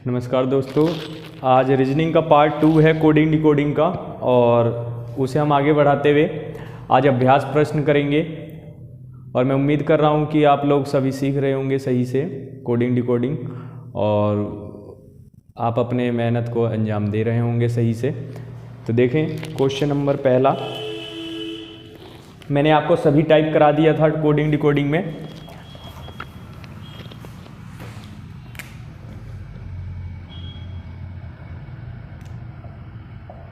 नमस्कार दोस्तों, आज रीजनिंग का पार्ट 2 है कोडिंग डिकोडिंग का, और उसे हम आगे बढ़ाते हुए आज अभ्यास प्रश्न करेंगे। और मैं उम्मीद कर रहा हूँ कि आप लोग सभी सीख रहे होंगे सही से कोडिंग डिकोडिंग, और आप अपने मेहनत को अंजाम दे रहे होंगे सही से। तो देखें, क्वेश्चन नंबर पहला मैंने आपको सभी टाइप करा दिया था कोडिंग डिकोडिंग में।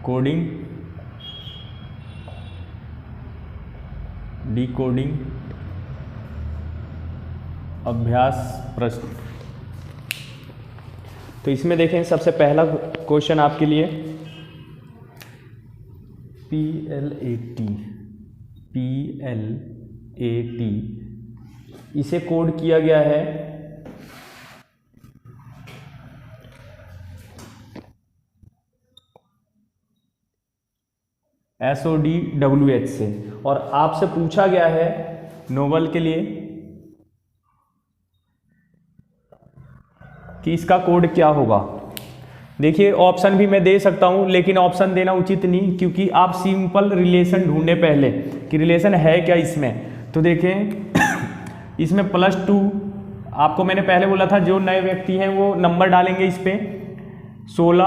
कोडिंग डिकोडिंग अभ्यास प्रश्न। तो इसमें देखें, सबसे पहला क्वेश्चन आपके लिए PLAT इसे कोड किया गया है SODWH से, और आपसे पूछा गया है नोवेल के लिए कि इसका कोड क्या होगा। देखिए, ऑप्शन भी मैं दे सकता हूं, लेकिन ऑप्शन देना उचित नहीं, क्योंकि आप सिंपल रिलेशन ढूंढे पहले कि रिलेशन है क्या इसमें। तो देखें, इसमें +2 आपको मैंने पहले बोला था, जो नए व्यक्ति हैं वो नंबर डालेंगे इस पे 16,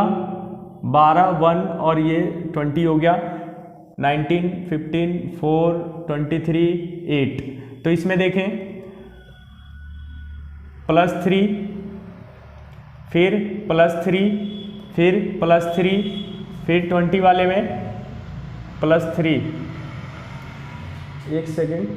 12, 1 और ये 20 हो गया, 19, 15, 4, 23, 8। तो इसमें देखें +3, फिर +3, फिर +3, फिर 20 वाले में +3। एक सेकेंड,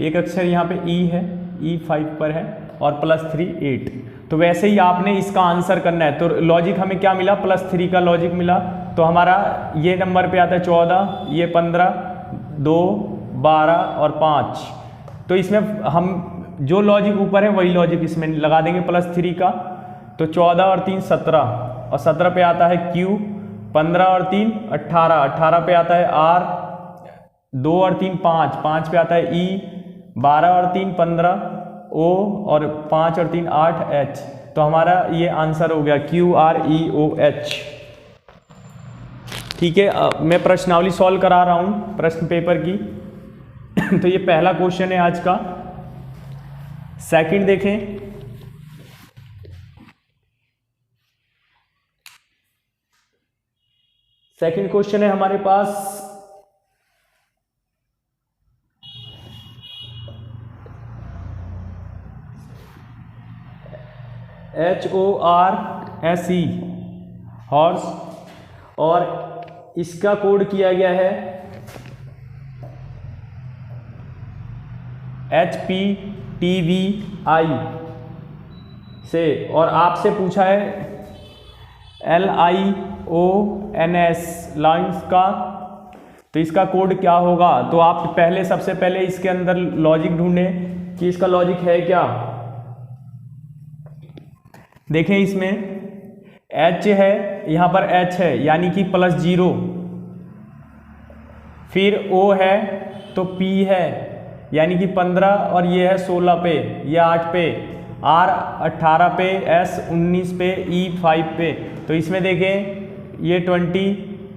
एक अक्षर यहाँ पे E है, E5 पर है, और +3 8। तो वैसे ही आपने इसका आंसर करना है। तो लॉजिक हमें क्या मिला, +3 का लॉजिक मिला। तो हमारा ये नंबर पे आता है 14, ये 15, 2, 12 और 5। तो इसमें हम जो लॉजिक ऊपर है वही लॉजिक इसमें लगा देंगे +3 का। तो 14 और 3 17, और 17 पे आता है Q, 15 और 3 18, 18 पे आता है R, 2 और 3 5, 5 पे आता है E, 12 और 3 15 O, और 5 और 3 8 H। तो हमारा ये आंसर हो गया QREOH। ठीक है, मैं प्रश्नावली सॉल्व करा रहा हूँ प्रश्न पेपर की। तो ये पहला क्वेश्चन है आज का। सेकंड देखें, सेकंड क्वेश्चन है हमारे पास HORSE हॉर्स, और इसका कोड किया गया है HPTVI से, और आपसे पूछा है LIONS लाइन्स का। तो इसका कोड क्या होगा। तो आप पहले सबसे पहले इसके अंदर लॉजिक ढूंढें कि इसका लॉजिक है क्या। देखें, इसमें H है, यहाँ पर H है यानी कि +0, फिर O है तो P है यानी कि 15, और ये है 16 पे, ये 8 पे, R 18 पे, S 19 पे, E 5 पे। तो इसमें देखें ये 20,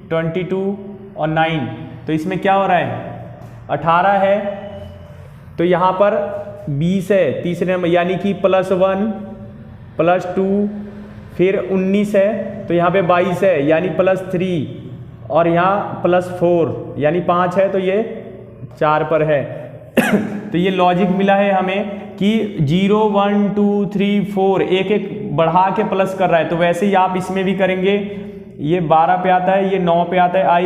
22 और 9। तो इसमें क्या हो रहा है, 18 है तो यहाँ पर 20 है तीसरे नंबर यानी कि +1, +2, फिर 19 है तो यहाँ पे 22 है यानी +3, और यहाँ +4 यानी 5 है तो ये 4 पर है। तो ये लॉजिक मिला है हमें कि 0 1 2 3 4 एक एक बढ़ा के प्लस कर रहा है। तो वैसे ही आप इसमें भी करेंगे। ये 12 पे आता है, ये 9 पे आता है I,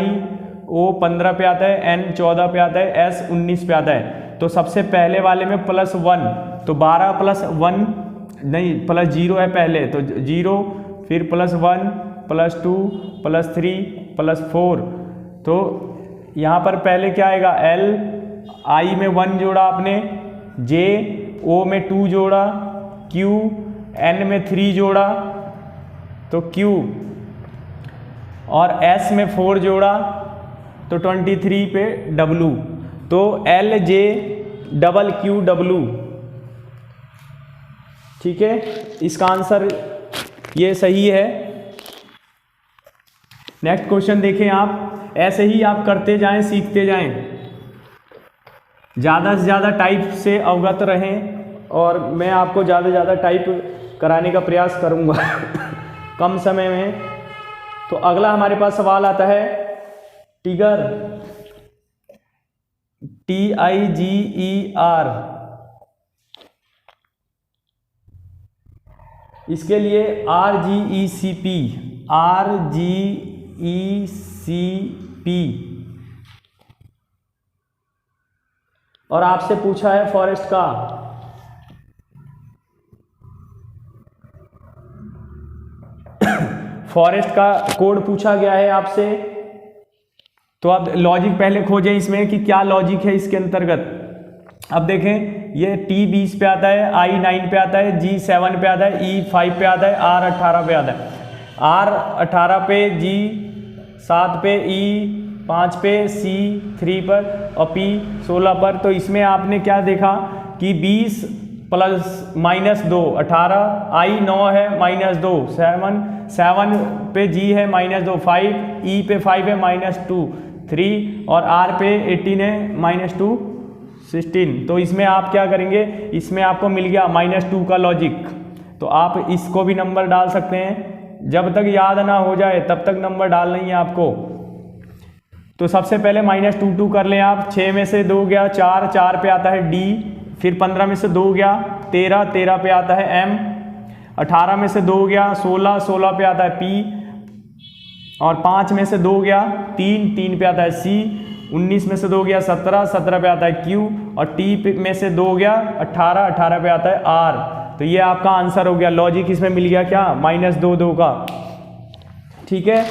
O 15 पे आता है, N 14 पे आता है, S 19 पे आता है। तो सबसे पहले वाले में +1, तो 12 +1 नहीं, +0 है पहले, तो 0, फिर +1, +2, +3, +4। तो यहाँ पर पहले क्या आएगा, L, I में 1 जोड़ा आपने, J, O में 2 जोड़ा, Q, N में 3 जोड़ा, तो Q, और S में 4 जोड़ा, तो 23 पे W। तो LJQW ठीक है, इसका आंसर ये सही है। नेक्स्ट क्वेश्चन देखें आप, ऐसे ही आप करते जाएं, सीखते जाएं, ज़्यादा से ज़्यादा टाइप से अवगत रहें और मैं आपको ज़्यादा से ज़्यादा टाइप कराने का प्रयास करूँगा कम समय में। तो अगला हमारे पास सवाल आता है टिगर, TIGER। इसके लिए RGECP और आपसे पूछा है फॉरेस्ट का। फॉरेस्ट का कोड पूछा गया है आपसे, तो आप लॉजिक पहले खोजें इसमें कि क्या लॉजिक है इसके अंतर्गत। अब देखें, ये T 20 पे आता है, I 9 पे आता है, G 7 पे आता है, E 5 पे आता है, R 18 पे आता है। R 18 पे, G 7 पे, E 5 पे, C 3 पर और P 16 पर। तो इसमें आपने क्या देखा कि 20 प्लस -2 18, I 9 है -2 7 पे, G है -2 5, E पे 5 है -2 3 और R पे 18 है -2 16। तो इसमें आप क्या करेंगे, इसमें आपको मिल गया -2 का लॉजिक, तो आप इसको भी नंबर डाल सकते हैं। जब तक याद ना हो जाए तब तक नंबर डालना ही है आपको। तो सबसे पहले -2 कर लें आप। 6 में से 2 गया 4, 4 पे आता है D, फिर 15 में से 2 गया 13, 13 पे आता है M, 18 में से 2 गया 16, 16 पे आता है P, और 5 में से 2 गया 3, 3 पे आता है C, 19 में से 2 गया 17, 17 पे आता है Q, और T में से 2 गया 18, 18 पे आता है R। तो ये आपका आंसर हो गया। लॉजिक इसमें मिल गया क्या, -2 का। ठीक है,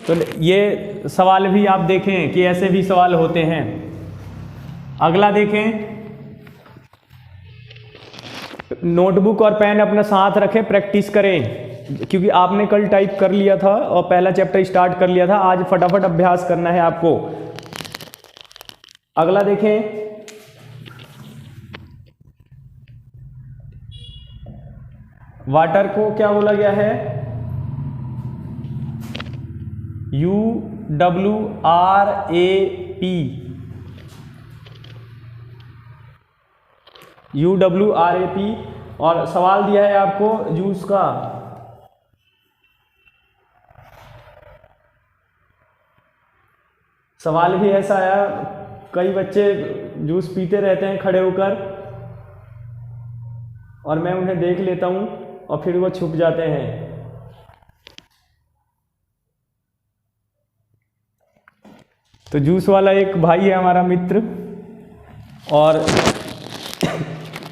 तो ये सवाल भी आप देखें कि ऐसे भी सवाल होते हैं। अगला देखें, नोटबुक और पेन अपना साथ रखें, प्रैक्टिस करें, क्योंकि आपने कल टाइप कर लिया था और पहला चैप्टर स्टार्ट कर लिया था। आज फटाफट अभ्यास करना है आपको। अगला देखें, वाटर को क्या बोला गया है, UWRAP, और सवाल दिया है आपको जूस का। सवाल भी ऐसा आया, कई बच्चे जूस पीते रहते हैं खड़े होकर और मैं उन्हें देख लेता हूं और फिर वो छुप जाते हैं। तो जूस वाला एक भाई है हमारा मित्र, और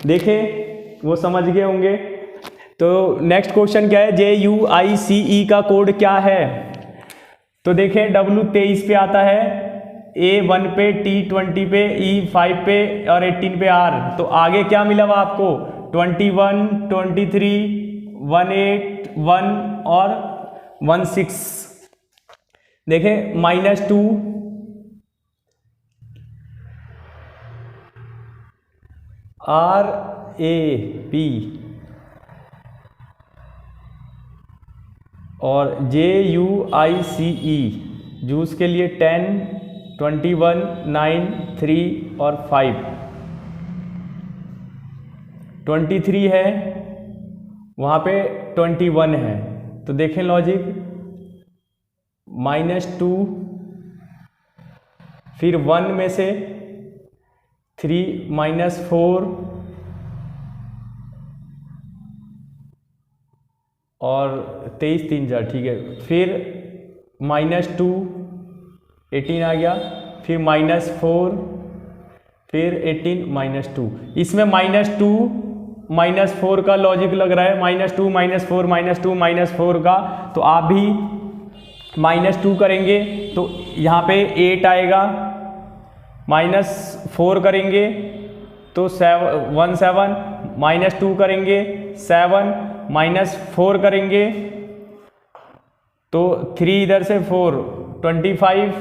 देखें वो समझ गए होंगे। तो नेक्स्ट क्वेश्चन क्या है, JUICE का कोड क्या है। तो देखें, W 23 पे आता है, A 1 पे, T 20 पे, E 5 पे और 18 पे R। तो आगे क्या मिला हुआ आपको, 21, 23, 18, 1 और 16। देखें, -2 RAP और JUICE जूस के लिए 10, 21, 9, 3 और 5। 23 है, वहाँ पे 21 है। तो देखें लॉजिक, -2, फिर 1 में से 3, -4 और 23, 3 4, ठीक है। फिर -2, 18 आ गया, फिर -4, फिर 18, -2। इसमें -2, -4 का लॉजिक लग रहा है, -2, -4, -2, -4 का। तो आप भी -2 करेंगे तो यहाँ पे 8 आएगा, -4 करेंगे तो 17, -2 करेंगे 7, -4 करेंगे तो 3 इधर से 4, 25,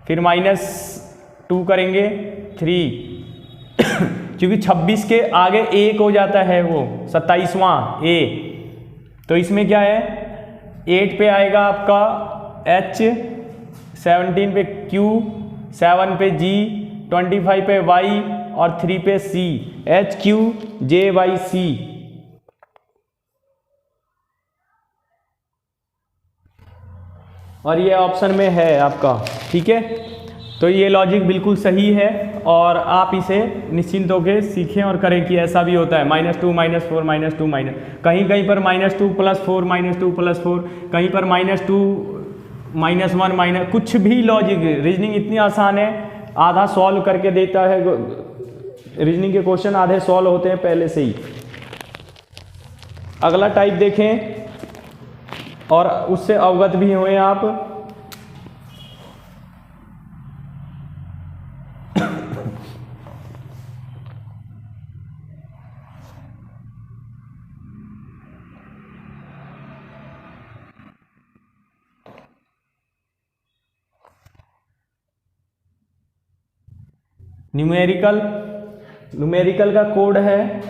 फिर -2 करेंगे 3 क्योंकि 26 के आगे 1 हो जाता है, वो 27वां A। तो इसमें क्या है, 8 पे आएगा आपका H, 17 पे Q, 7 पे G, 25 पे Y और 3 पे C, HQJYC। और ये ऑप्शन में है आपका, ठीक है। तो ये लॉजिक बिल्कुल सही है और आप इसे निश्चिंत होकर सीखें और करें कि ऐसा भी होता है -2 -4 -2 कहीं कहीं पर -2 + 4 -2 + 4, कहीं पर -2 -1 कुछ भी लॉजिक। रीजनिंग इतनी आसान है, आधा सॉल्व करके देता है। रीजनिंग के क्वेश्चन आधे सॉल्व होते हैं पहले से ही। अगला टाइप देखें और उससे अवगत भी हुए आप। न्यूमेरिकल का कोड है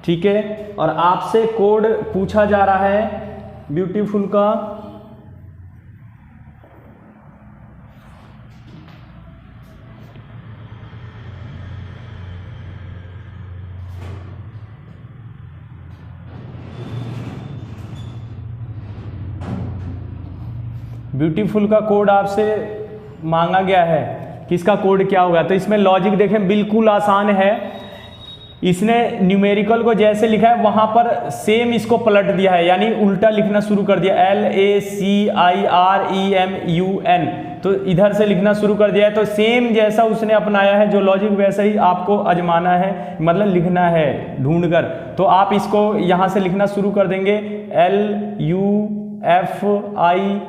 ठीक है। और आपसे कोड पूछा जा रहा है ब्यूटीफुल का। ब्यूटीफुल का कोड आपसे मांगा गया है कि इसका कोड क्या होगा। तो इसमें लॉजिक देखें, बिल्कुल आसान है। इसने न्यूमेरिकल को जैसे लिखा है वहां पर सेम इसको पलट दिया है, यानी उल्टा लिखना शुरू कर दिया। LACIREMUN, तो इधर से लिखना शुरू कर दिया है। तो सेम जैसा उसने अपनाया है जो लॉजिक, वैसा ही आपको आजमाना है, मतलब लिखना है ढूंढकर। तो आप इसको यहाँ से लिखना शुरू कर देंगे, LUFITUAE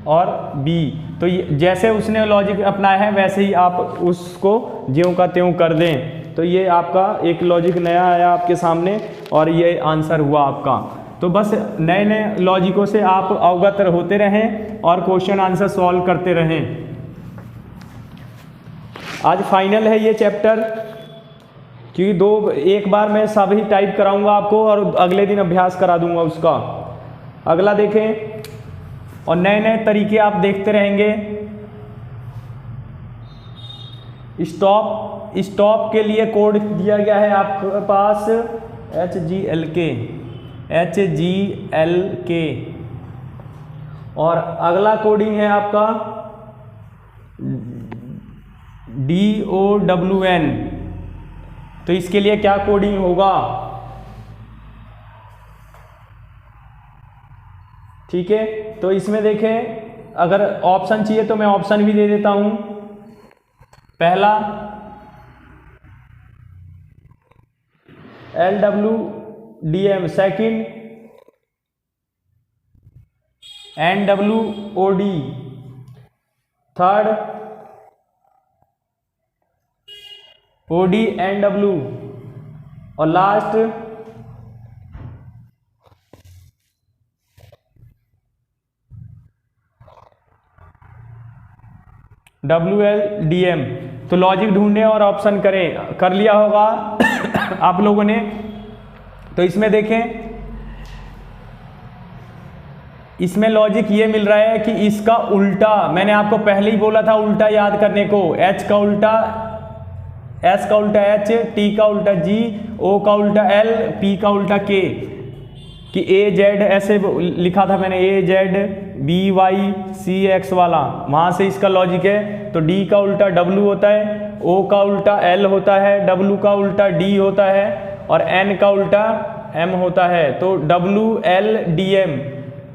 और B। तो जैसे उसने लॉजिक अपनाया है वैसे ही आप उसको ज्यों का त्यों कर दें। तो ये आपका एक लॉजिक नया आया आपके सामने और ये आंसर हुआ आपका। तो बस नए नए लॉजिकों से आप अवगत होते रहें और क्वेश्चन आंसर सॉल्व करते रहें। आज फाइनल है ये चैप्टर, क्योंकि एक बार मैं सभी टाइप कराऊंगा आपको और अगले दिन अभ्यास करा दूंगा उसका। अगला देखें और नए नए तरीके आप देखते रहेंगे। स्टॉप के लिए कोड दिया गया है आपके पास HGLK। और अगला कोडिंग है आपका DOWN। तो इसके लिए क्या कोडिंग होगा, ठीक है। तो इसमें देखें, अगर ऑप्शन चाहिए तो मैं ऑप्शन भी दे देता हूं। पहला LWDM, second NWOD, third ODNW और लास्ट WLDM। तो लॉजिक ढूंढें और ऑप्शन करें। कर लिया होगा आप लोगों ने। तो इसमें देखें, इसमें लॉजिक ये मिल रहा है कि इसका उल्टा, मैंने आपको पहले ही बोला था उल्टा याद करने को। H का उल्टा S का उल्टा H, T का उल्टा G, O का उल्टा L, P का उल्टा K, कि AZ ऐसे लिखा था मैंने, AZBYCX वाला, वहां से इसका लॉजिक है। तो D का उल्टा W होता है, O का उल्टा L होता है, W का उल्टा D होता है और N का उल्टा M होता है। तो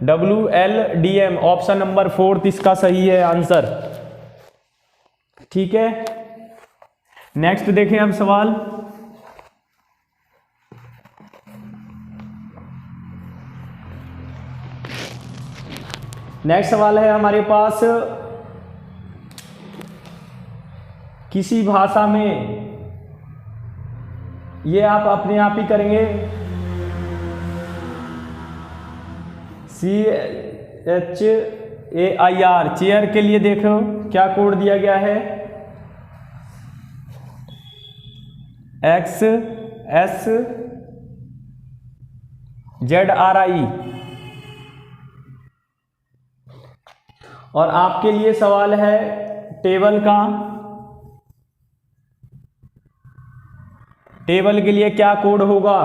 WLDM ऑप्शन नंबर 4 इसका सही है आंसर, ठीक है। नेक्स्ट देखें अब सवाल। नेक्स्ट सवाल है हमारे पास, किसी भाषा में ये आप अपने आप ही करेंगे। CHAIR चेयर के लिए देखो क्या कोड दिया गया है, XSZRI। और आपके लिए सवाल है टेबल का। टेबल के लिए क्या कोड होगा,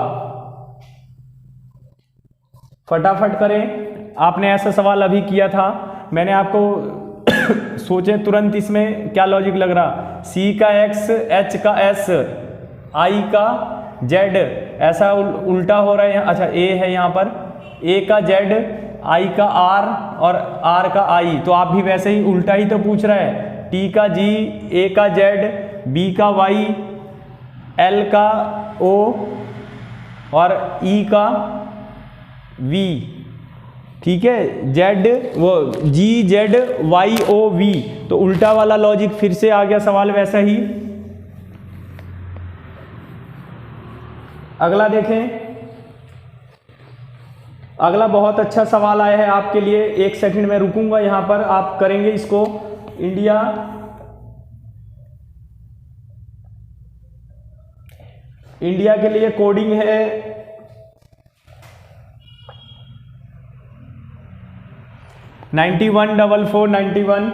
फटाफट करें। आपने ऐसा सवाल अभी किया था, मैंने आपको सोचे तुरंत इसमें क्या लॉजिक लग रहा। C का X, H का S, I का Z, ऐसा उल्टा हो रहा है यहाँ। अच्छा A है यहाँ पर, A का Z, I का R और R का I, तो आप भी वैसे ही उल्टा ही तो पूछ रहा है। T का G, A का Z, B का Y, L का O और E का V, ठीक है। Z वो GZYOV, तो उल्टा वाला लॉजिक फिर से आ गया सवाल वैसा ही। अगला देखें, अगला बहुत अच्छा सवाल आया है आपके लिए। एक सेकंड में रुकूंगा यहां पर, आप करेंगे इसको। इंडिया के लिए कोडिंग है (914491).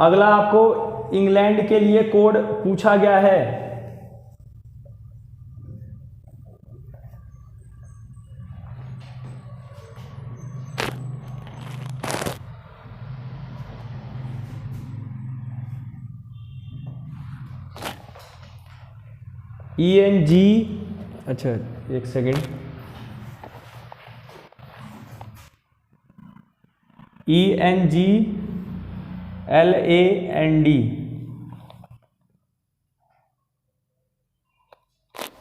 अगला आपको इंग्लैंड के लिए कोड पूछा गया है ENG। अच्छा एक सेकेंड, ENGLAND,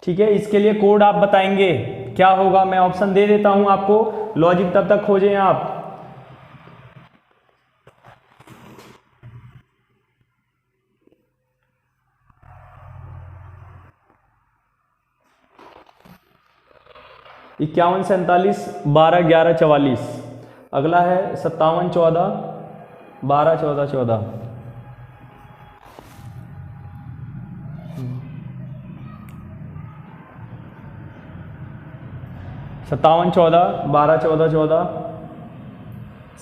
ठीक है। इसके लिए कोड आप बताएंगे क्या होगा, मैं ऑप्शन दे देता हूं आपको, लॉजिक तब तक खोजें आप। इक्यावन 47 12 11 44। अगला है 57 14 12 14 14। 57 14 12 14 14।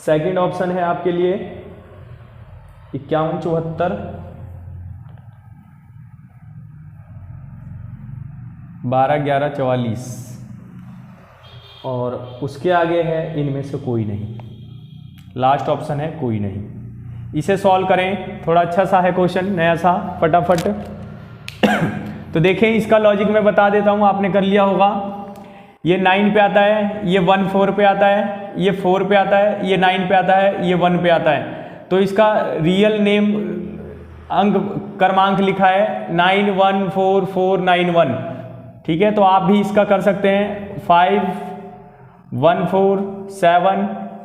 सेकंड ऑप्शन है आपके लिए 51 74 12 11 44। और उसके आगे है इनमें से कोई नहीं, लास्ट ऑप्शन है कोई नहीं। इसे सॉल्व करें, थोड़ा अच्छा सा है क्वेश्चन, नया सा, फटाफट। तो देखें इसका लॉजिक मैं बता देता हूं, आपने कर लिया होगा। ये 9 पे आता है, ये 1 4 पे आता है, ये 4 पे आता है, ये 9 पे आता है, ये 1 पे आता है। तो इसका रियल नेम अंक क्रमांक लिखा है 914491, ठीक है। तो आप भी इसका कर सकते हैं 5 1 4 7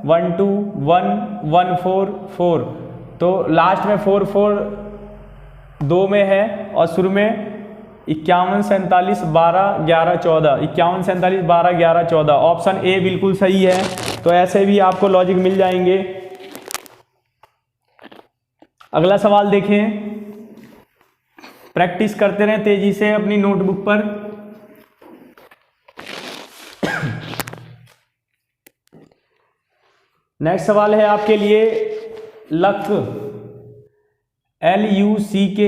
1 2 1 1 4 4। तो लास्ट में 4 4 2 में है और शुरू में 51 47 12 11 14। 51 47 12 11 14, ऑप्शन ए बिल्कुल सही है। तो ऐसे भी आपको लॉजिक मिल जाएंगे। अगला सवाल देखें, प्रैक्टिस करते रहें तेजी से अपनी नोटबुक पर। नेक्स्ट सवाल है आपके लिए लक LUCK।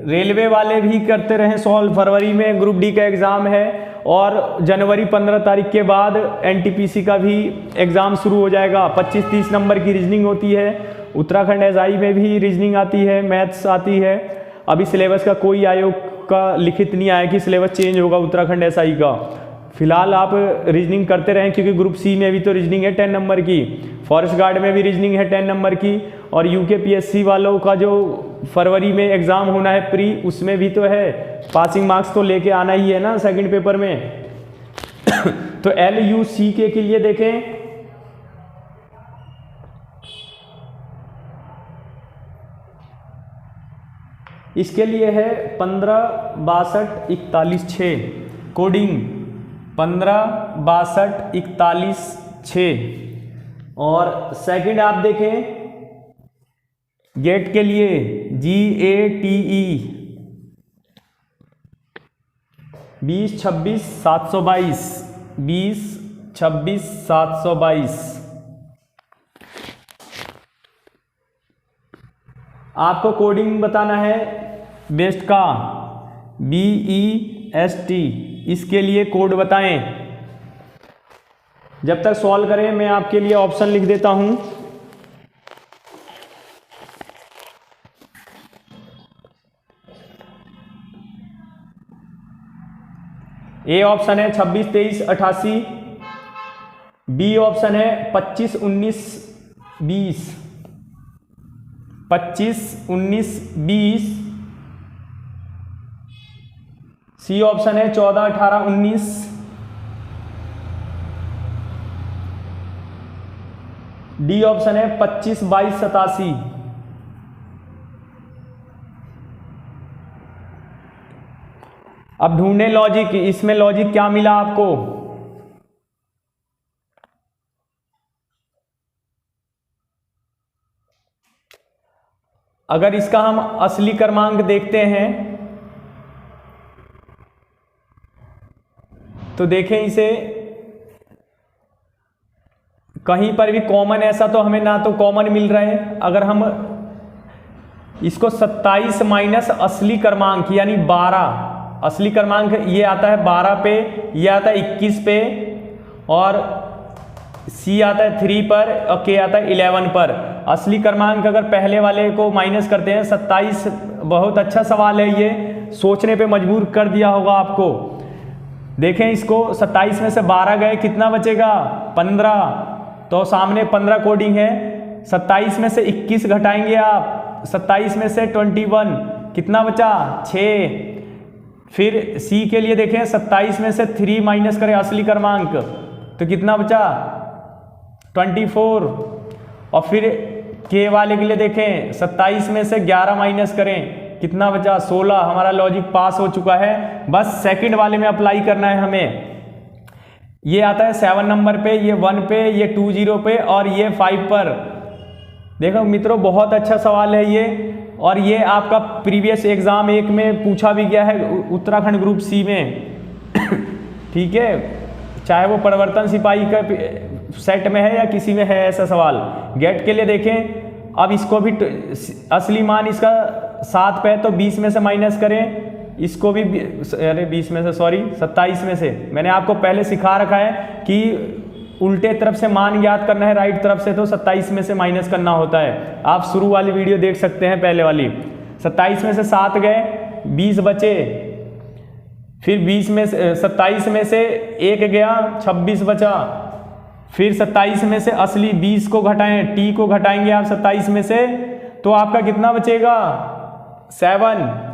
रेलवे वाले भी करते रहे सॉल्व, फरवरी में ग्रुप डी का एग्जाम है और जनवरी 15 तारीख के बाद NTPC का भी एग्जाम शुरू हो जाएगा। 25-30 नंबर की रीजनिंग होती है। उत्तराखंड SI में भी रीजनिंग आती है, मैथ्स आती है। अभी सिलेबस का कोई आयोग का लिखित नहीं आया कि सिलेबस चेंज होगा उत्तराखंड SI का। फिलहाल आप रीजनिंग करते रहें, क्योंकि ग्रुप सी में भी तो रीजनिंग है 10 नंबर की, फॉरेस्ट गार्ड में भी रीजनिंग है 10 नंबर की, और UKPSC वालों का जो फरवरी में एग्ज़ाम होना है प्री, उसमें भी तो है। पासिंग मार्क्स तो लेके आना ही है ना सेकंड पेपर में। तो LUCK के लिए देखें, इसके लिए है 15 62 41 6 कोडिंग 15 62 41 6। और सेकंड आप देखें गेट के लिए GATE 20 26 722 20 26 722। आपको कोडिंग बताना है बेस्ट का BEST, इसके लिए कोड बताएं। जब तक सॉल्व करें मैं आपके लिए ऑप्शन लिख देता हूं। ए ऑप्शन है 26 23 88, बी ऑप्शन है 25 19 20 25 19 20, सी ऑप्शन है 14 18 19, डी ऑप्शन है 25 22 87। अब ढूंढे लॉजिक, इसमें लॉजिक क्या मिला आपको? अगर इसका हम असली क्रमांक देखते हैं तो देखें इसे, कहीं पर भी कॉमन ऐसा तो हमें ना तो कॉमन मिल रहा है। अगर हम इसको 27 माइनस असली क्रमांक यानी 12, असली क्रमांक ये आता है 12 पे, ये आता है 21 पे, और सी आता है 3 पर और के आता है 11 पर। असली क्रमांक अगर पहले वाले को माइनस करते हैं 27, बहुत अच्छा सवाल है ये, सोचने पे मजबूर कर दिया होगा आपको। देखें इसको, 27 में से 12 गए, कितना बचेगा? 15। तो सामने 15 कोडिंग है। 27 में से 21 घटाएंगे आप, 27 में से 21, कितना बचा? 6। फिर सी के लिए देखें, 27 में से 3 माइनस करें असली क्रमांक तो कितना बचा? 24। और फिर के वाले के लिए देखें, 27 में से 11 माइनस करें, कितना बचा? 16। हमारा लॉजिक पास हो चुका है। बस सेकंड वाले में अप्लाई करना है हमें। ये आता है 7 नंबर पे, ये 1 पे, ये 20 पे और ये 5 पर। देखो मित्रों, बहुत अच्छा सवाल है ये, और ये आपका प्रीवियस एग्जाम 1 में पूछा भी गया है, उत्तराखंड ग्रुप सी में। ठीक है, चाहे वो परिवर्तन सिपाही का सेट में है या किसी में है ऐसा सवाल। गेट के लिए देखें, अब इसको भी असली मान इसका 7 पे है तो 20 में से माइनस करें, इसको भी, अरे 20 में से, सॉरी 27 में से। मैंने आपको पहले सिखा रखा है कि उल्टे तरफ से मान याद करना है, राइट तरफ से तो 27 में से माइनस करना होता है। आप शुरू वाली वीडियो देख सकते हैं, पहले वाली। 27 में से 7 गए, 20 बचे। फिर 20 में से 27 में से 1 गया, 26 बचा। फिर 27 में से असली 20 को घटाएं, टी को घटाएंगे आप 27 में से, तो आपका कितना बचेगा? 7।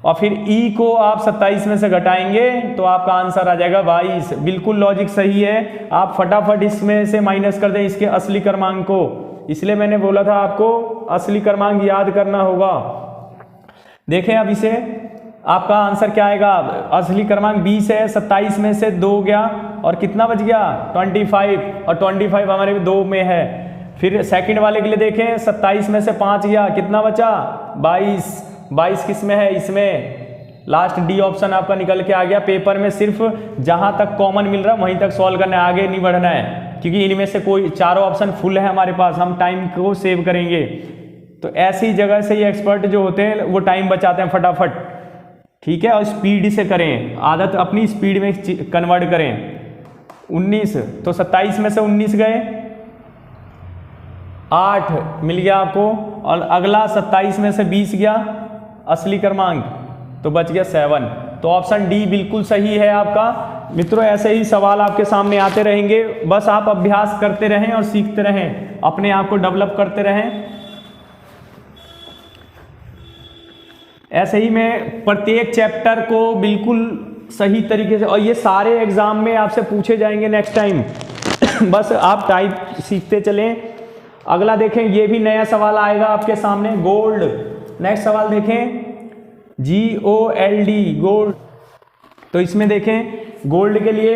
और फिर ई को आप 27 में से घटाएंगे तो आपका आंसर आ जाएगा 22। बिल्कुल लॉजिक सही है। आप फटाफट इसमें से माइनस कर दें इसके असली क्रमांक को। इसलिए मैंने बोला था आपको असली क्रमांक याद करना होगा। देखें अब इसे, आपका आंसर क्या आएगा? असली क्रमांक 20 है, 27 में से 2 गया और कितना बच गया? 25। और 25 हमारे 2 में है। फिर सेकंड वाले के लिए देखें, 27 में से 5 गया, कितना बचा? 22। 22 किस में है? इसमें। लास्ट डी ऑप्शन आपका निकल के आ गया। पेपर में सिर्फ जहां तक कॉमन मिल रहा है वहीं तक सॉल्व करना है, आगे नहीं बढ़ना है, क्योंकि इनमें से कोई चारों ऑप्शन फुल है हमारे पास, हम टाइम को सेव करेंगे। तो ऐसी जगह से ये एक्सपर्ट जो होते हैं वो टाइम बचाते हैं फटाफट। ठीक है, और स्पीड से करें, आदत अपनी स्पीड में कन्वर्ट करें। 19, तो 27 में से 19 गए, 8 मिल गया आपको, और अगला 27 में से 20 गया असली क्रमांक, तो बच गया 7। तो ऑप्शन डी बिल्कुल सही है आपका। मित्रों, ऐसे ही सवाल आपके सामने आते रहेंगे, बस आप अभ्यास करते रहें और सीखते रहें, अपने आप को डेवलप करते रहें। ऐसे ही मैं प्रत्येक चैप्टर को बिल्कुल सही तरीके से, और ये सारे एग्जाम में आपसे पूछे जाएंगे नेक्स्ट टाइम। बस आप टाइप सीखते चलें। अगला देखें, ये भी नया सवाल आएगा आपके सामने, गोल्ड। नेक्स्ट सवाल देखें, GOLD गोल्ड। तो इसमें देखें गोल्ड के लिए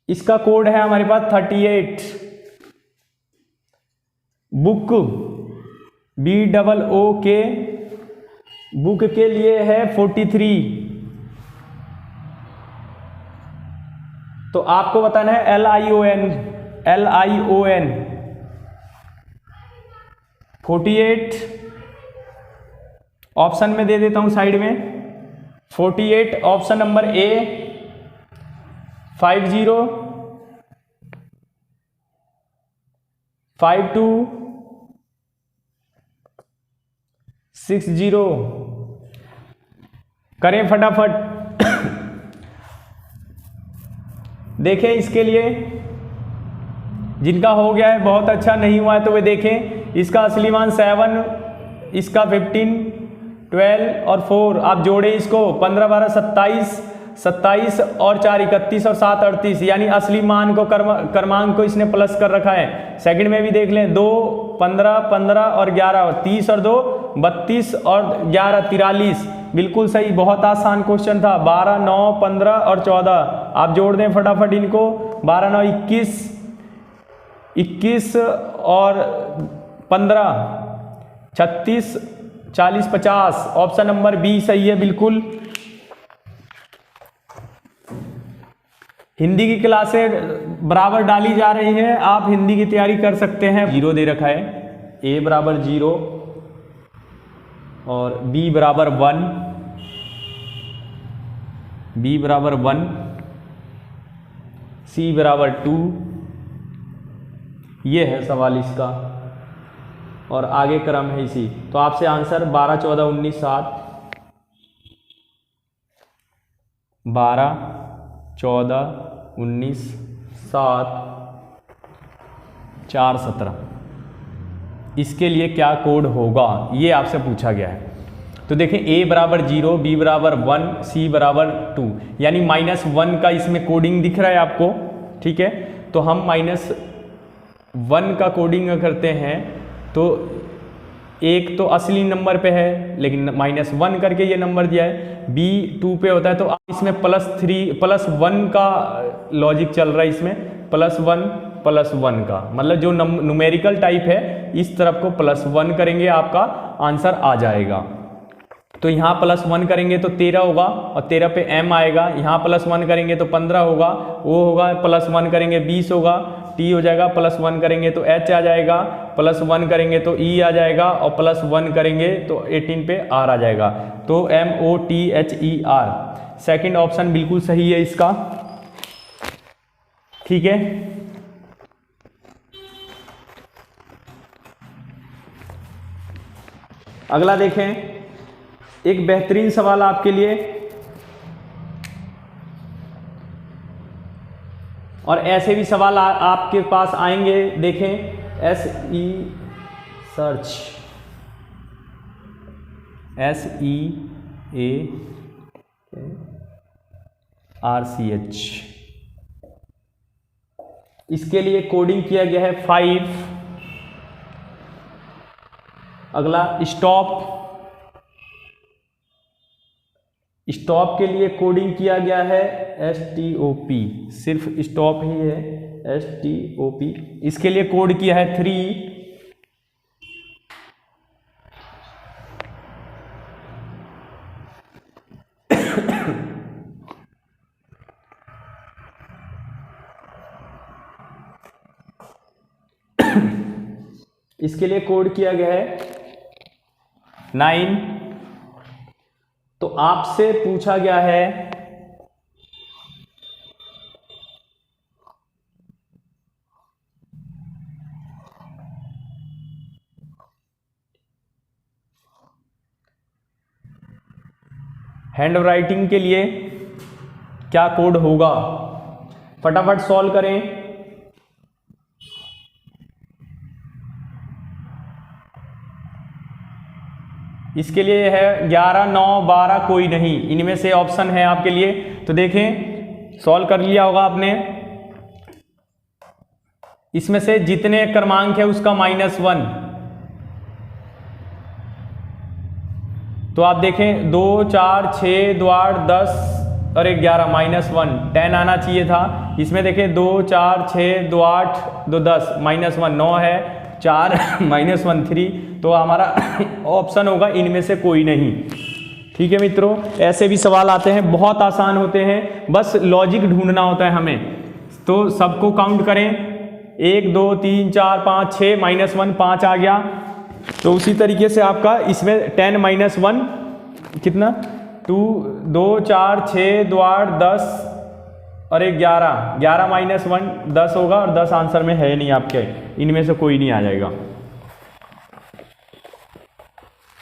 इसका कोड है हमारे पास 38। बुक BOOK बुक के लिए है 43। तो आपको बताना है LION 48। ऑप्शन में दे देता हूं साइड में 48 ऑप्शन नंबर A 50 52 60। करें फटाफट। देखें इसके लिए जिनका हो गया है बहुत अच्छा, नहीं हुआ है तो वे देखें इसका असली मान 7, इसका 15, 12 और 4 आप जोड़े इसको 15 12 27, 27 और 4 31 और 7 38, यानी असली मान को क्रमांक को इसने प्लस कर रखा है। सेकंड में भी देख लें 2 15 15 और 11 30 और 2 32 और 11 43। बिल्कुल सही, बहुत आसान क्वेश्चन था। 12 9 15 और 14 आप जोड़ दें फटाफट इनको। 12 9 21, 21 और 15 36 40 50। ऑप्शन नंबर B सही है बिल्कुल। हिंदी की क्लासें बराबर डाली जा रही हैं, आप हिंदी की तैयारी कर सकते हैं। 0 दे रखा है, A बराबर 0 और B बराबर 1, B बराबर 1, C बराबर 2। ये है सवाल इसका और आगे क्रम है इसी। तो आपसे आंसर 12 14 19 7, 12 14 19 7 4 17। इसके लिए क्या कोड होगा ये आपसे पूछा गया है। तो देखें A बराबर 0, B बराबर 1, C बराबर 2, यानी -1 का इसमें कोडिंग दिख रहा है आपको, ठीक है। तो हम -1 का कोडिंग करते हैं तो एक तो असली नंबर पे है लेकिन -1 करके ये नंबर दिया है, B 2 पे होता है तो आप इसमें +1 का लॉजिक चल रहा है इसमें, +1 का मतलब जो न्यूमेरिकल टाइप है इस तरफ को +1 करेंगे आपका आंसर आ जाएगा। तो यहाँ +1 करेंगे तो 13 होगा और 13 पे M आएगा। यहाँ +1 करेंगे तो 15 होगा, वो होगा +1 करेंगे 20 होगा, T हो जाएगा, +1 करेंगे तो H आ जाएगा, +1 करेंगे तो E आ जाएगा और +1 करेंगे तो 18 पे R आ जाएगा। तो MOTHER सेकंड ऑप्शन बिल्कुल सही है इसका, ठीक है। अगला देखें, एक बेहतरीन सवाल आपके लिए और ऐसे भी सवाल आपके पास आएंगे। देखें SE सर्च SEARCH, इसके लिए कोडिंग किया गया है 5। अगला स्टॉप के लिए कोडिंग किया गया है STOP, सिर्फ स्टॉप ही है STOP। इसके लिए कोड किया है 3। इसके लिए कोड किया गया है 9। तो आपसे पूछा गया है हैंड राइटिंग के लिए क्या कोड होगा, फटाफट सॉल्व करें। इसके लिए है 11 9 12 कोई नहीं, इनमें से ऑप्शन है आपके लिए। तो देखें सॉल्व कर लिया होगा आपने। इसमें से जितने क्रमांक है उसका -1, तो आप देखें 2 4 6 2 8 10 और 11 -1 10 आना चाहिए था। इसमें देखें 2 4 6 2 8 2 10 -1 9 है 4 -1 3, तो हमारा ऑप्शन होगा इनमें से कोई नहीं। ठीक है मित्रों, ऐसे भी सवाल आते हैं, बहुत आसान होते हैं, बस लॉजिक ढूंढना होता है हमें। तो सबको काउंट करें 1 2 3 4 5 6 -1 5 आ गया। तो उसी तरीके से आपका इसमें 10 -1 कितना 2 2 4 6 2 8 10 और 11 11 -1 10 होगा, और 10 आंसर में है नहीं आपके, इनमें से कोई नहीं आ जाएगा।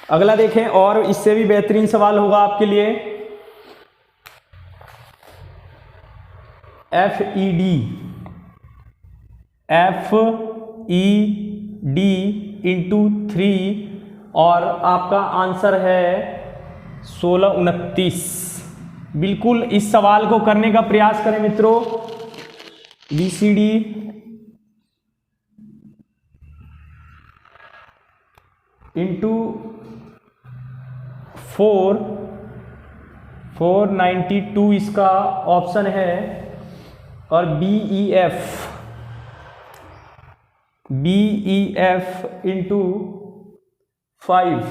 अगला देखें, और इससे भी बेहतरीन सवाल होगा आपके लिए। FED इंटू 3 और आपका आंसर है 1629। बिल्कुल इस सवाल को करने का प्रयास करें मित्रों। BCD इंटू 492 इसका ऑप्शन है, और BEF इंटू 5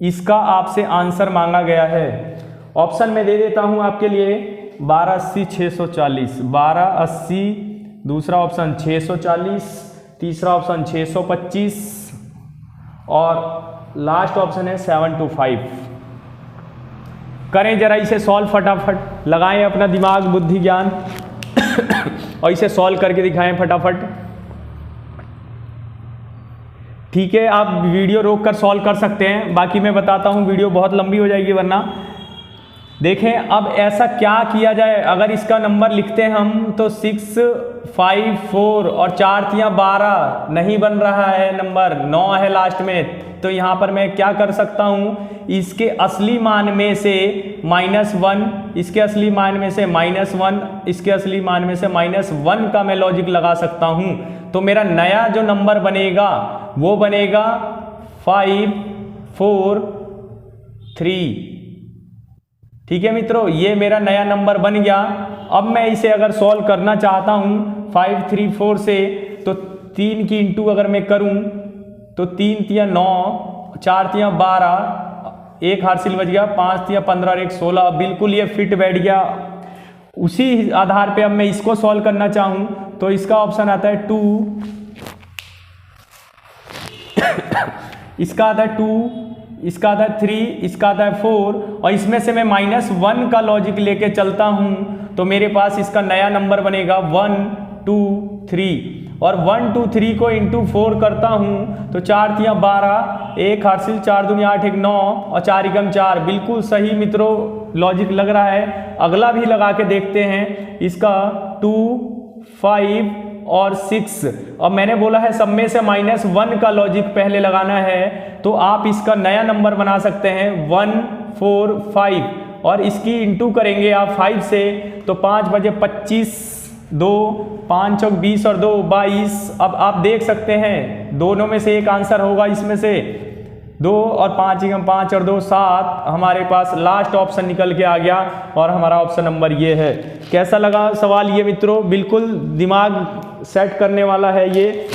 इसका आपसे आंसर मांगा गया है। ऑप्शन में दे देता हूं आपके लिए 1280 640, 1280 दूसरा ऑप्शन 640, तीसरा ऑप्शन 625 और लास्ट ऑप्शन है 725। करें जरा इसे सॉल्व फटाफट, लगाएं अपना दिमाग बुद्धि ज्ञान और इसे सॉल्व करके दिखाएं फटाफट। ठीक है, आप वीडियो रोक कर सॉल्व कर सकते हैं, बाकी मैं बताता हूं, वीडियो बहुत लंबी हो जाएगी वरना। देखें अब ऐसा क्या किया जाए, अगर इसका नंबर लिखते हैं हम तो 6 5 4 और 4 3 12 नहीं बन रहा है, नंबर 9 है लास्ट में। तो यहाँ पर मैं क्या कर सकता हूँ, इसके असली मान में से -1, इसके असली मान में से -1, इसके असली मान में से -1 का मैं लॉजिक लगा सकता हूँ। तो मेरा नया जो नंबर बनेगा वो बनेगा 5 4 3। ठीक है मित्रों, ये मेरा नया नंबर बन गया। अब मैं इसे अगर सॉल्व करना चाहता हूँ 5 3 4 से, तो 3 की इंटू अगर मैं करूँ तो 3 3 9, 4 3 12, 1 हासिल बच गया, 5 3 15 और 1 16। बिल्कुल ये फिट बैठ गया। उसी आधार पे अब मैं इसको सॉल्व करना चाहूँ तो इसका ऑप्शन आता है 2, इसका आता है 2, इसका आता है 3, इसका आता है 4, और इसमें से मैं -1 का लॉजिक लेके चलता हूं तो मेरे पास इसका नया नंबर बनेगा 1 2 3। और 1 2 3 को इंटू 4 करता हूं तो 4 3 12, 1 हासिल, 4 दूनी 8 1 9 और 4 एकम 4। बिल्कुल सही मित्रों लॉजिक लग रहा है। अगला भी लगा के देखते हैं, इसका 2 5 और 6, और मैंने बोला है सब में से -1 का लॉजिक पहले लगाना है, तो आप इसका नया नंबर बना सकते हैं 1 4 5, और इसकी इंटू करेंगे आप 5 से तो 5 बजे 25, 2 5 चौक 20 और 2 22। अब आप देख सकते हैं दोनों में से एक आंसर होगा, इसमें से 2 और 5 एकम 5 और 2 7, हमारे पास लास्ट ऑप्शन निकल के आ गया और हमारा ऑप्शन नंबर ये है। कैसा लगा सवाल ये मित्रों? बिल्कुल दिमाग सेट करने वाला है ये।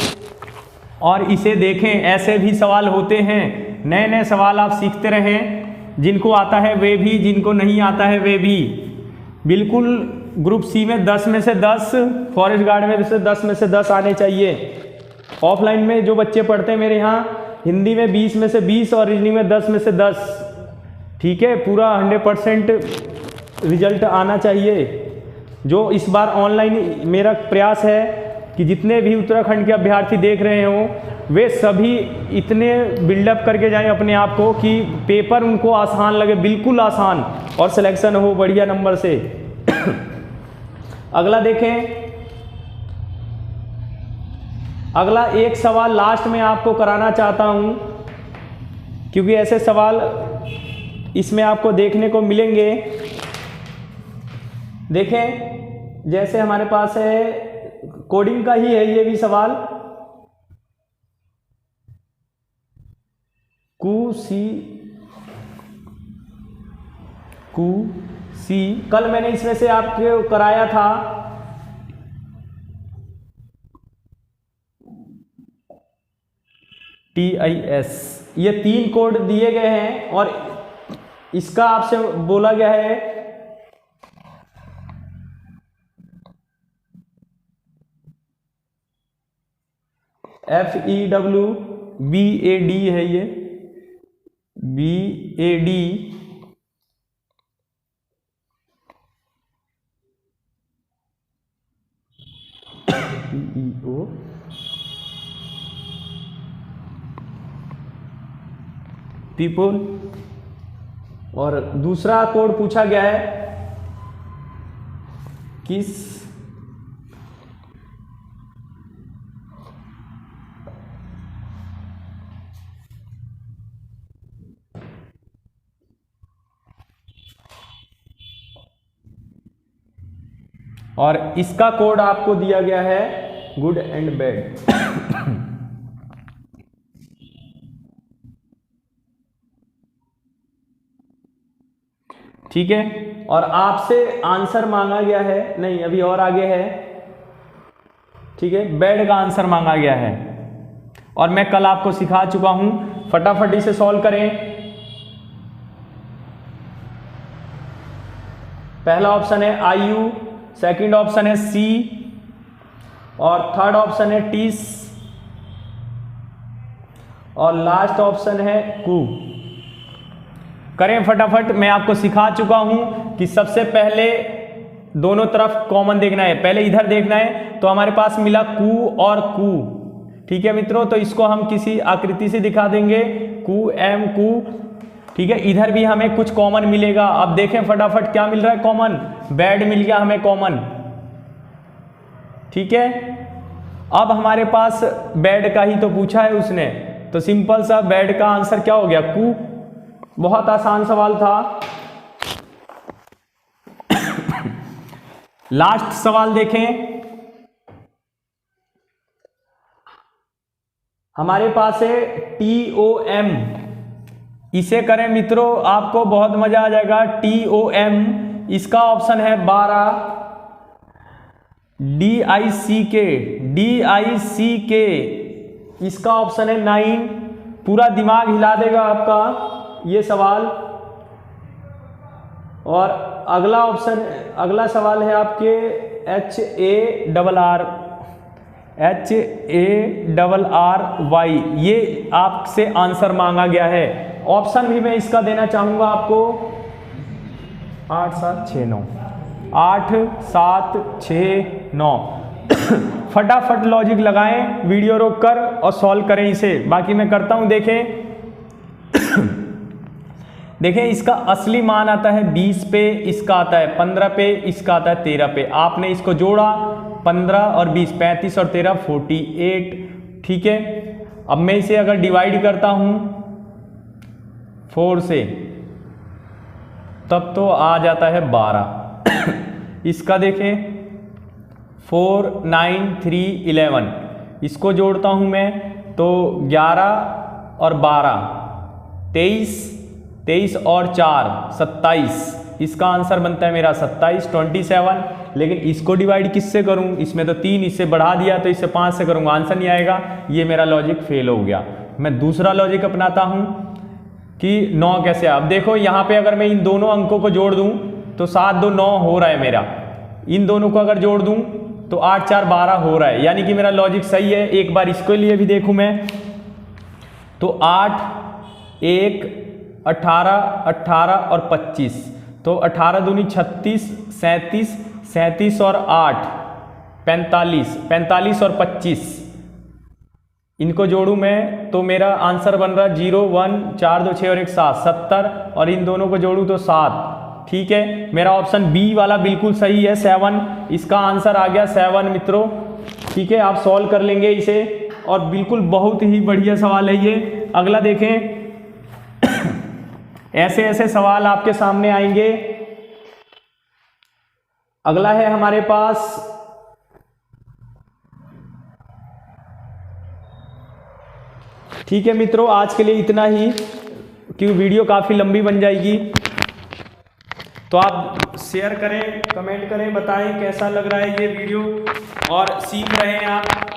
और इसे देखें, ऐसे भी सवाल होते हैं, नए नए सवाल आप सीखते रहें, जिनको आता है वे भी, जिनको नहीं आता है वे भी। बिल्कुल ग्रुप सी में 10 में से 10, फॉरेस्ट गार्ड में से 10 में से 10 आने चाहिए। ऑफलाइन में जो बच्चे पढ़ते हैं मेरे यहाँ, हिंदी में 20 में से 20 और रीजनिंग में 10 में से 10। ठीक है, पूरा 100% रिजल्ट आना चाहिए। जो इस बार ऑनलाइन मेरा प्रयास है कि जितने भी उत्तराखंड के अभ्यर्थी देख रहे हों वे सभी इतने बिल्डअप करके जाएं अपने आप को कि पेपर उनको आसान लगे, बिल्कुल आसान, और सिलेक्शन हो बढ़िया नंबर से। अगला देखें, अगला एक सवाल लास्ट में आपको कराना चाहता हूं, क्योंकि ऐसे सवाल इसमें आपको देखने को मिलेंगे। देखें, जैसे हमारे पास है कोडिंग का ही है ये भी सवाल, Q C। कल मैंने इसमें से आपको कराया था TIS। ये 3 कोड दिए गए हैं और इसका आपसे बोला गया है FEWBAD है, ये BAD PEO पीपल। और दूसरा कोड पूछा गया है किस और इसका कोड आपको दिया गया है गुड एंड बैड। ठीक है, और आपसे आंसर मांगा गया है, नहीं अभी और आगे है, ठीक है, बैड का आंसर मांगा गया है और मैं कल आपको सिखा चुका हूं। फटाफट इसे सॉल्व करें। पहला ऑप्शन है IU, सेकंड ऑप्शन है C और थर्ड ऑप्शन है TIS और लास्ट ऑप्शन है Q। करें फटाफट। मैं आपको सिखा चुका हूं कि सबसे पहले दोनों तरफ कॉमन देखना है, पहले इधर देखना है। तो हमारे पास मिला Q और Q। ठीक है मित्रों, तो इसको हम किसी आकृति से दिखा देंगे QM Q। ठीक है, इधर भी हमें कुछ कॉमन मिलेगा। अब देखें फटाफट क्या मिल रहा है कॉमन, बैड मिल गया हमें कॉमन। ठीक है, अब हमारे पास बैड का ही तो पूछा है उसने, तो सिंपल सा बैड का आंसर क्या हो गया Q। बहुत आसान सवाल था। लास्ट सवाल देखें, हमारे पास है TOM। इसे करें मित्रों, आपको बहुत मजा आ जाएगा। TOM, इसका ऑप्शन है 12। DICK, इसका ऑप्शन है 9। पूरा दिमाग हिला देगा आपका ये सवाल। और अगला सवाल है आपके HARRY। ये आपसे आंसर मांगा गया है। ऑप्शन भी मैं इसका देना चाहूंगा आपको 8 7 6 9 8 7 6 9। फटाफट लॉजिक लगाएं, वीडियो रोककर और सॉल्व करें इसे। बाकी मैं करता हूं। देखें इसका असली मान आता है 20 पे, इसका आता है 15 पे, इसका आता है 13 पे। आपने इसको जोड़ा 15 और 20, 35 और 13 48। ठीक है, अब मैं इसे अगर डिवाइड करता हूं 4 से, तब तो आ जाता है 12। इसका देखें 4 9 3 11, इसको जोड़ता हूं मैं तो 11 और 12 23 और 4 27। इसका आंसर बनता है मेरा 27 27। लेकिन इसको डिवाइड किससे करूं, इसमें तो 3, इससे बढ़ा दिया तो इससे 5 से करूंगा, आंसर नहीं आएगा। ये मेरा लॉजिक फेल हो गया। मैं दूसरा लॉजिक अपनाता हूं कि 9 कैसे। अब देखो यहाँ पे अगर मैं इन दोनों अंकों को जोड़ दूं तो 7 2 9 हो रहा है मेरा। इन दोनों को अगर जोड़ दूं तो 8 4 12 हो रहा है, यानी कि मेरा लॉजिक सही है। एक बार इसके लिए भी देखूं मैं तो 8 1 18 18 और 25, तो 18 दूनी 36 37 37 और 8 45 45 और 25। इनको जोड़ूं मैं तो मेरा आंसर बन रहा 0 1 4 2 6 और 1 7 70, और इन दोनों को जोड़ूं तो 7। ठीक है, मेरा ऑप्शन बी वाला बिल्कुल सही है 7। इसका आंसर आ गया 7 मित्रों। ठीक है, आप सॉल्व कर लेंगे इसे और बिल्कुल बहुत ही बढ़िया सवाल है ये। अगला देखें, ऐसे ऐसे सवाल आपके सामने आएंगे। अगला है हमारे पास ठीक है मित्रों, आज के लिए इतना ही, क्योंकि वीडियो काफी लंबी बन जाएगी। तो आप शेयर करें, कमेंट करें, बताएं कैसा लग रहा है ये वीडियो, और सीख रहे हैं आप